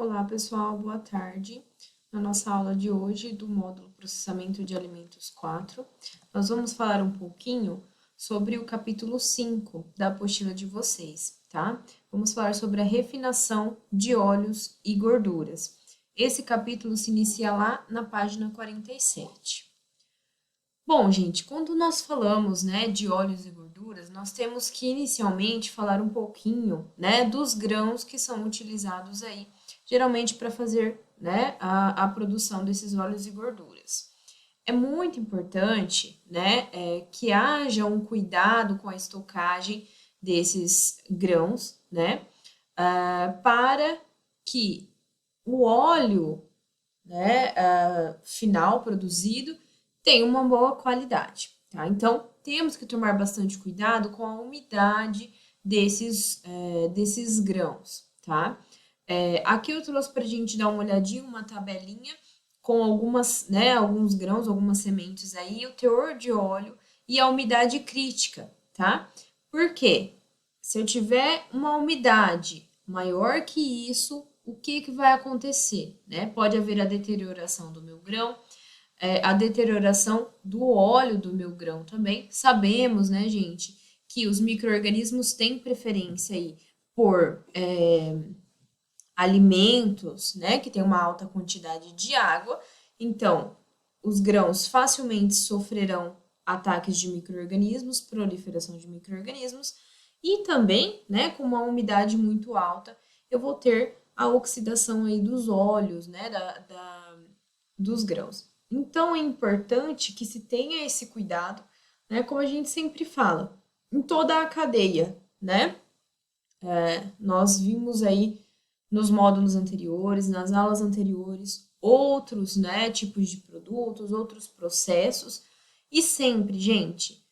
Olá, pessoal, boa tarde. Na nossa aula de hoje, do módulo Processamento de Alimentos 4, nós vamos falar um pouquinho sobre o capítulo 5 da apostila de vocês, tá? Vamos falar sobre a refinação de óleos e gorduras. Esse capítulo se inicia lá na página 47. Bom, gente, quando nós falamos, né, de óleos e gorduras, nós temos que inicialmente falar um pouquinho, né, dos grãos que são utilizados aí, geralmente para fazer, né, a produção desses óleos e gorduras. É muito importante, né, que haja um cuidado com a estocagem desses grãos, né, para que o óleo, né, final produzido tem uma boa qualidade, tá? Então, temos que tomar bastante cuidado com a umidade desses grãos, tá? Aqui eu trouxe para a gente dar uma olhadinha, uma tabelinha com algumas, né, alguns grãos, algumas sementes aí, o teor de óleo e a umidade crítica, tá? Por quê? Se eu tiver uma umidade maior que isso, o que vai acontecer, né? Pode haver a deterioração do meu grão, a deterioração do óleo do meu grão também. Sabemos, né, gente, que os micro-organismos têm preferência aí por alimentos, né, que tem uma alta quantidade de água. Então, os grãos facilmente sofrerão ataques de micro-organismos, proliferação de micro-organismos, e também, né, com uma umidade muito alta, eu vou ter a oxidação aí dos óleos, né, dos grãos. Então, é importante que se tenha esse cuidado, né, como a gente sempre fala, em toda a cadeia, né? Nós vimos aí nos módulos anteriores, nas aulas anteriores, outros, né, tipos de produtos, outros processos, e sempre, gente,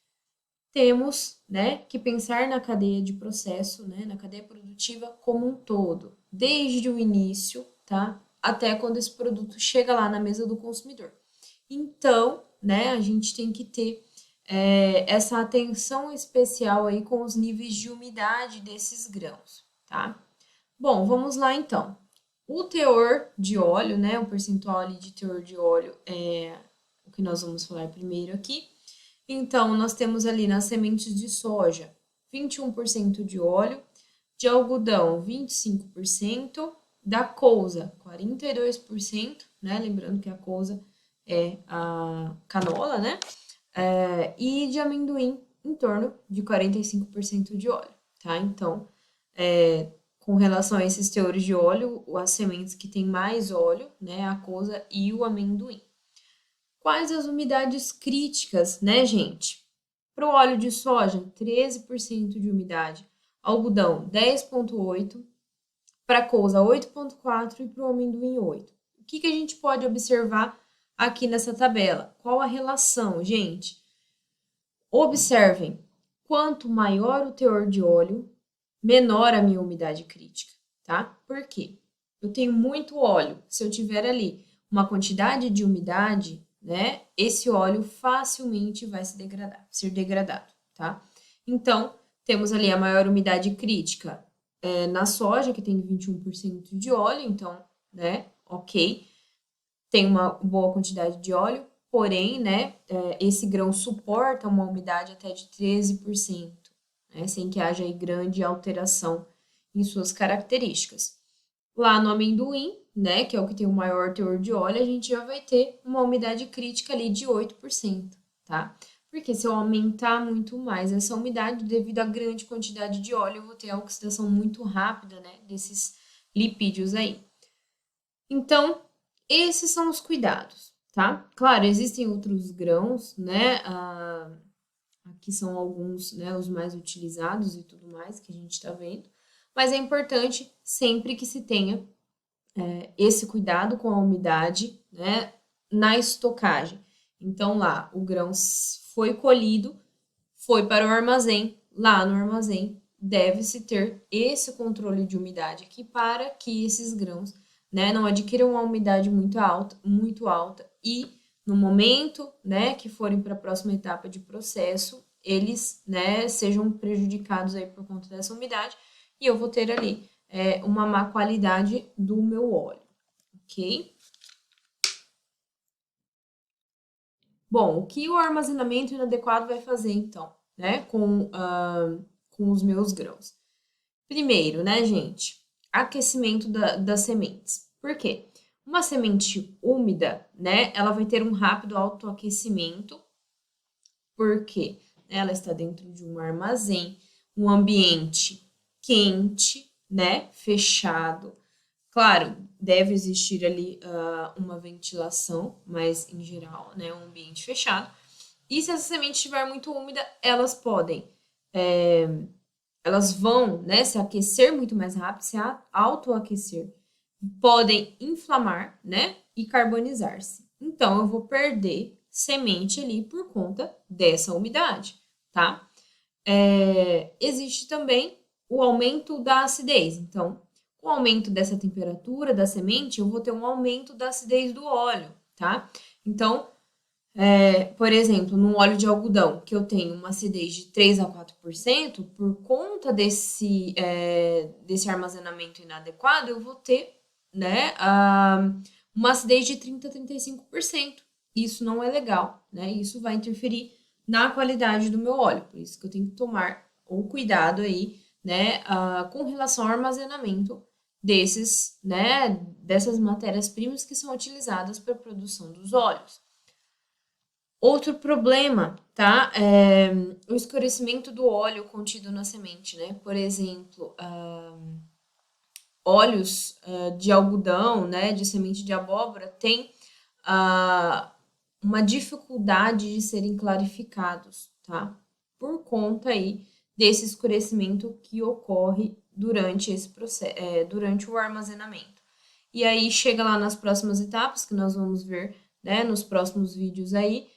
temos, né, que pensar na cadeia de processo, né, na cadeia produtiva como um todo, desde o início, tá, até quando esse produto chega lá na mesa do consumidor. Então, né, a gente tem que ter essa atenção especial aí com os níveis de umidade desses grãos, tá? Bom, vamos lá então. O teor de óleo, né, o percentual ali de teor de óleo é o que nós vamos falar primeiro aqui. Então, nós temos ali nas sementes de soja 21% de óleo, de algodão 25%, da couza 42%, né? Lembrando que a couza é a canola, né? E de amendoim em torno de 45% de óleo, tá? Então, com relação a esses teores de óleo, as sementes que têm mais óleo, né? A couza e o amendoim. Quais as umidades críticas, né, gente? Para o óleo de soja, 13% de umidade. Algodão, 10,8%. Para a couza, 8,4% e para o amendoim, 8%. O que a gente pode observar aqui nessa tabela? Qual a relação, gente? Observem, quanto maior o teor de óleo, menor a minha umidade crítica, tá? Por quê? Eu tenho muito óleo. Se eu tiver ali uma quantidade de umidade, né, esse óleo facilmente vai ser degradado, tá? Então, temos ali a maior umidade crítica na soja, que tem 21% de óleo, então, né, ok, tem uma boa quantidade de óleo, porém, né, esse grão suporta uma umidade até de 13%, né, sem que haja aí grande alteração em suas características. Lá no amendoim, né, que é o que tem o maior teor de óleo, a gente já vai ter uma umidade crítica ali de 8%, tá? Porque se eu aumentar muito mais essa umidade, devido à grande quantidade de óleo, eu vou ter a oxidação muito rápida, né, desses lipídios aí. Então, esses são os cuidados, tá? Claro, existem outros grãos, né? Aqui são alguns, né, os mais utilizados e tudo mais que a gente está vendo, mas é importante sempre que se tenha esse cuidado com a umidade, né, na estocagem. Então, lá, o grão foi colhido, foi para o armazém, lá no armazém deve-se ter esse controle de umidade aqui para que esses grãos, né, não adquiram uma umidade muito alta e no momento, né, que forem para a próxima etapa de processo, eles, né, sejam prejudicados aí por conta dessa umidade e eu vou ter ali uma má qualidade do meu óleo, ok? Bom, o que o armazenamento inadequado vai fazer, então, né, com os meus grãos? Primeiro, né, gente, aquecimento das sementes. Por quê? Uma semente úmida, né, ela vai ter um rápido autoaquecimento, porque ela está dentro de um armazém, um ambiente quente, né, fechado. Claro, deve existir ali uma ventilação, mas em geral, né, um ambiente fechado. E se essa semente estiver muito úmida, elas vão, né, se aquecer muito mais rápido, se autoaquecer, podem inflamar, né, e carbonizar-se. Então, eu vou perder semente ali por conta dessa umidade, tá? Existe também o aumento da acidez. Então, com o aumento dessa temperatura da semente, eu vou ter um aumento da acidez do óleo, tá? Então, por exemplo, no óleo de algodão, que eu tenho uma acidez de 3 a 4%, por conta desse armazenamento inadequado, eu vou ter, né, uma acidez de 30 a 35%. Isso não é legal, né? Isso vai interferir na qualidade do meu óleo. Por isso que eu tenho que tomar o cuidado aí, né, com relação ao armazenamento dessas matérias-primas que são utilizadas para a produção dos óleos. Outro problema, tá? É o escurecimento do óleo contido na semente, né? Por exemplo, óleos de algodão, né? De semente de abóbora, tem uma dificuldade de serem clarificados, tá? Por conta aí desse escurecimento que ocorre durante esse processo, durante o armazenamento. E aí chega lá nas próximas etapas, que nós vamos ver, né, nos próximos vídeos aí,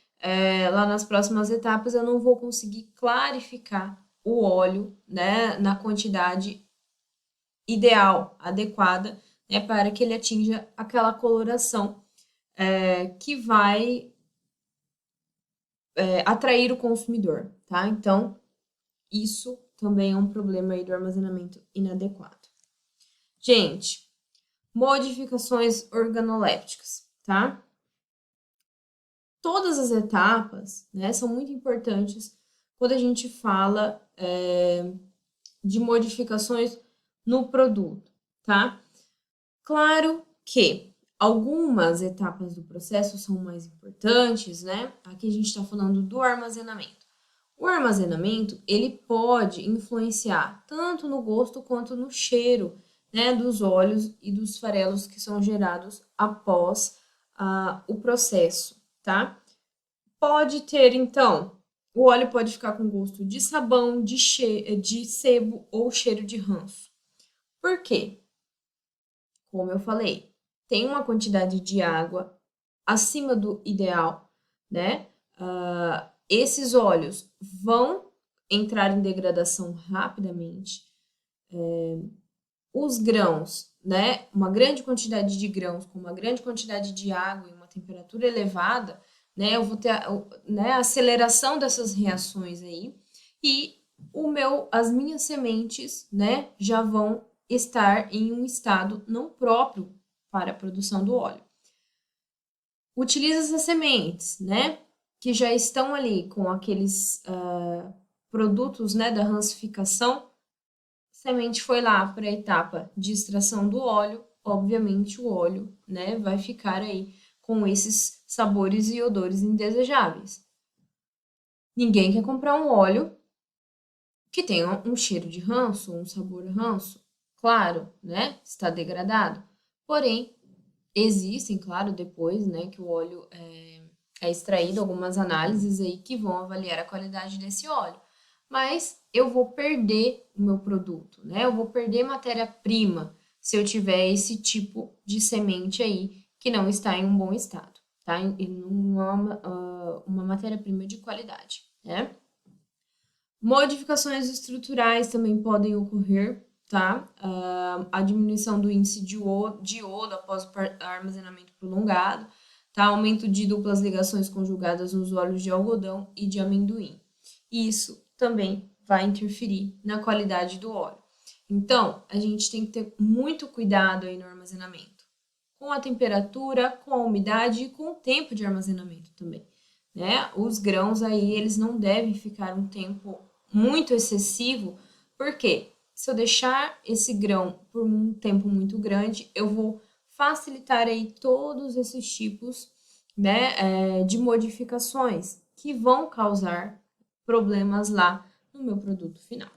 lá nas próximas etapas eu não vou conseguir clarificar o óleo, né, na quantidade ideal, adequada, né, para que ele atinja aquela coloração que vai atrair o consumidor, tá? Então, isso também é um problema aí do armazenamento inadequado. Gente, modificações organolépticas, tá? Todas as etapas, né, são muito importantes quando a gente fala de modificações no produto, tá? Claro que algumas etapas do processo são mais importantes, né? Aqui a gente está falando do armazenamento. O armazenamento, ele pode influenciar tanto no gosto quanto no cheiro, né, dos óleos e dos farelos que são gerados após o processo, tá? Pode ter, então, o óleo pode ficar com gosto de sabão, de sebo ou cheiro de ranço. Por quê? Como eu falei, tem uma quantidade de água acima do ideal, né? Esses óleos vão entrar em degradação rapidamente. Os grãos, né? Uma grande quantidade de grãos com uma grande quantidade de água e uma temperatura elevada, né? Eu vou ter a aceleração dessas reações aí e as minhas sementes, né? Já vão estar em um estado não próprio para a produção do óleo. Utiliza essas sementes, né? Que já estão ali com aqueles produtos, né? Da rancificação. Semente foi lá para a etapa de extração do óleo, obviamente o óleo, né, vai ficar aí com esses sabores e odores indesejáveis. Ninguém quer comprar um óleo que tenha um cheiro de ranço, um sabor ranço. Claro, né, está degradado. Porém, existem, claro, depois, né, que o óleo é extraído, algumas análises aí que vão avaliar a qualidade desse óleo. Mas eu vou perder o meu produto, né? Eu vou perder matéria-prima se eu tiver esse tipo de semente aí que não está em um bom estado, tá? E não é uma matéria-prima de qualidade, né? Modificações estruturais também podem ocorrer, tá? A diminuição do índice de iodo após o armazenamento prolongado, tá? Aumento de duplas ligações conjugadas nos óleos de algodão e de amendoim. Isso também vai interferir na qualidade do óleo. Então, a gente tem que ter muito cuidado aí no armazenamento, com a temperatura, com a umidade e com o tempo de armazenamento também, né? Os grãos aí, eles não devem ficar um tempo muito excessivo, porque se eu deixar esse grão por um tempo muito grande, eu vou facilitar aí todos esses tipos, né, de modificações que vão causar problemas lá no meu produto final.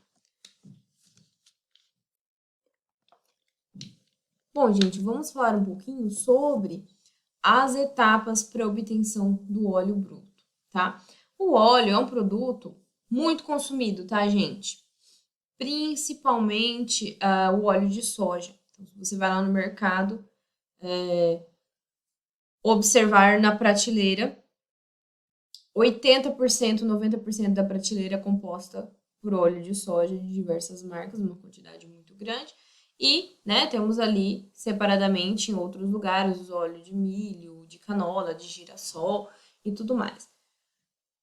Bom, gente, vamos falar um pouquinho sobre as etapas para obtenção do óleo bruto, tá? O óleo é um produto muito consumido, tá, gente? Principalmente o óleo de soja. Então, se você vai lá no mercado, observar na prateleira, 80%, 90% da prateleira é composta por óleo de soja de diversas marcas, uma quantidade muito grande. E, né, temos ali separadamente em outros lugares o óleo de milho, de canola, de girassol e tudo mais.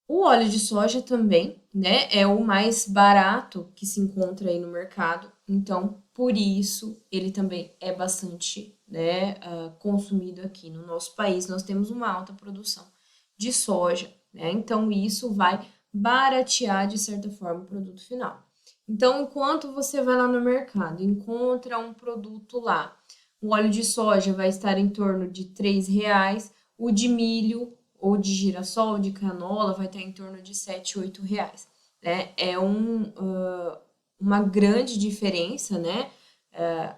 O óleo de soja também, né, é o mais barato que se encontra aí no mercado, então por isso ele também é bastante, né, consumido aqui no nosso país. Nós temos uma alta produção de soja, né, então isso vai baratear de certa forma o produto final. Então, enquanto você vai lá no mercado, encontra um produto lá, o óleo de soja vai estar em torno de R$ 3, o de milho ou de girassol, de canola, vai estar em torno de R$ 7, R$ 8, né? É uma grande diferença, né?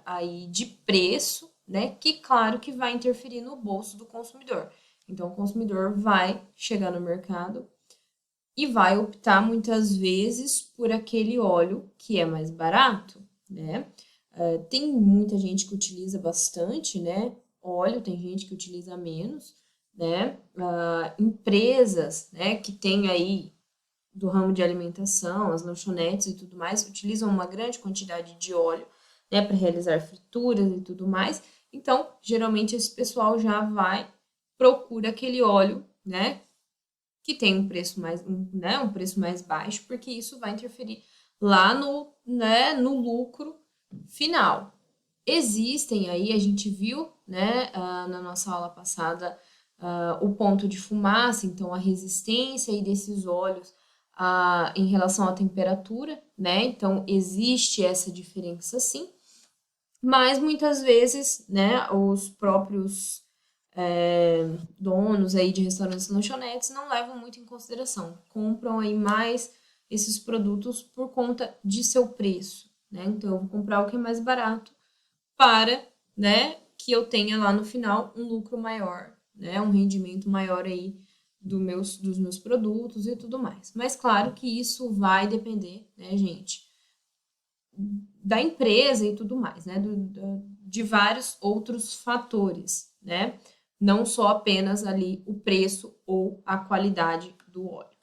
Aí de preço, né? Que claro que vai interferir no bolso do consumidor. Então, o consumidor vai chegar no mercado e vai optar muitas vezes por aquele óleo que é mais barato, né? Tem muita gente que utiliza bastante, né? Óleo, tem gente que utiliza menos, né? Empresas, né, que tem aí do ramo de alimentação, as lanchonetes e tudo mais, utilizam uma grande quantidade de óleo, né, para realizar frituras e tudo mais. Então, geralmente esse pessoal já vai procura aquele óleo, né, que tem um preço mais, né, um preço mais baixo, porque isso vai interferir lá no, né, no lucro final. Existem aí, a gente viu, né, na nossa aula passada, o ponto de fumaça, então a resistência aí desses óleos em relação à temperatura, né? Então existe essa diferença sim, mas muitas vezes, né, os próprios donos aí de restaurantes e lanchonetes não levam muito em consideração, compram aí mais esses produtos por conta de seu preço, né? Então eu vou comprar o que é mais barato para, né, que eu tenha lá no final um lucro maior, né, um rendimento maior aí dos meus produtos e tudo mais. Mas claro que isso vai depender, né, gente, da empresa e tudo mais, né, de vários outros fatores, né, não só apenas ali o preço ou a qualidade do óleo.